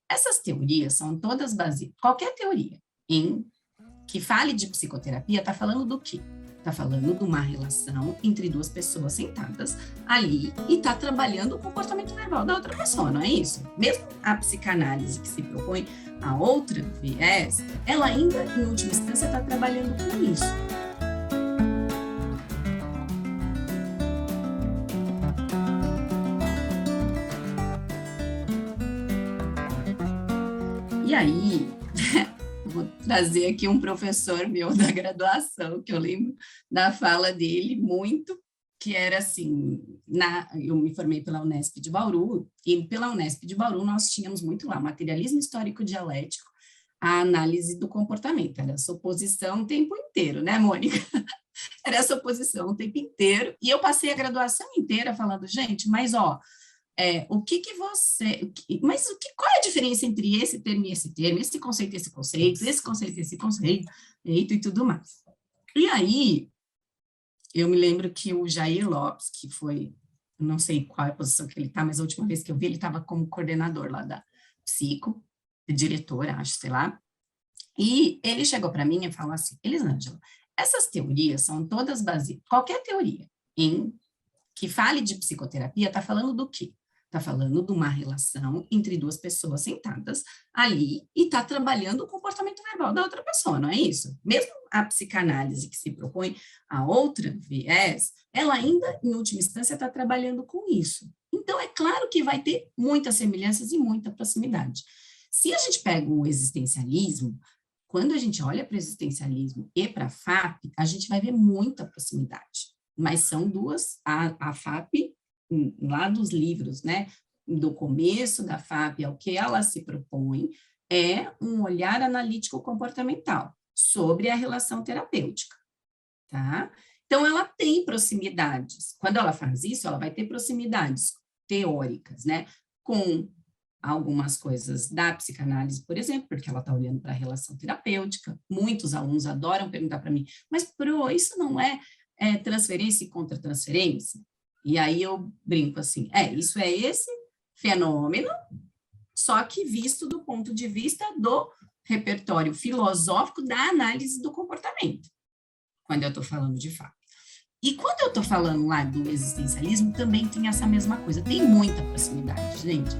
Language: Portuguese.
Essas teorias são todas baseadas, qualquer teoria que fale de psicoterapia está falando do quê? Está falando de uma relação entre duas pessoas sentadas ali e está trabalhando o comportamento verbal da outra pessoa, não é isso? Mesmo a psicanálise que se propõe a outra viés, ela ainda, em última instância, está trabalhando com isso. E aí, vou trazer aqui um professor meu da graduação, que eu lembro da fala dele muito, que era assim, eu me formei pela Unesp de Bauru, e pela Unesp de Bauru nós tínhamos muito lá, materialismo histórico dialético, a análise do comportamento, era essa oposição o tempo inteiro, né, Mônica? Era essa oposição o tempo inteiro, e eu passei a graduação inteira falando, gente, mas ó, qual é a diferença entre esse termo e esse termo, esse conceito e esse conceito, esse conceito e esse conceito, e tudo mais. E aí, eu me lembro que o Jair Lopes, que foi, não sei qual é a posição que ele está, mas a última vez que eu vi, ele estava como coordenador lá da Psico, diretora, acho, sei lá, e ele chegou para mim e falou assim, Elisângela, essas teorias são todas baseadas, qualquer teoria que fale de psicoterapia está falando do quê? Está falando de uma relação entre duas pessoas sentadas ali e está trabalhando o comportamento verbal da outra pessoa, não é isso? Mesmo a psicanálise que se propõe a outra viés, ela ainda, em última instância, está trabalhando com isso. Então, é claro que vai ter muitas semelhanças e muita proximidade. Se a gente pega o existencialismo, quando a gente olha para o existencialismo e para a FAP, a gente vai ver muita proximidade. Mas são duas, a FAP, lá dos livros, né, do começo da FAP ao que ela se propõe, é um olhar analítico comportamental sobre a relação terapêutica, tá? Então, ela tem proximidades. Quando ela faz isso, ela vai ter proximidades teóricas, né, com algumas coisas da psicanálise, por exemplo, porque ela está olhando para a relação terapêutica. Muitos alunos adoram perguntar para mim, mas, Pro, isso não é transferência e contra-transferência? E aí eu brinco assim, isso é esse fenômeno, só que visto do ponto de vista do repertório filosófico da análise do comportamento, quando eu estou falando de fato. E quando eu estou falando lá do existencialismo, também tem essa mesma coisa, tem muita proximidade, gente.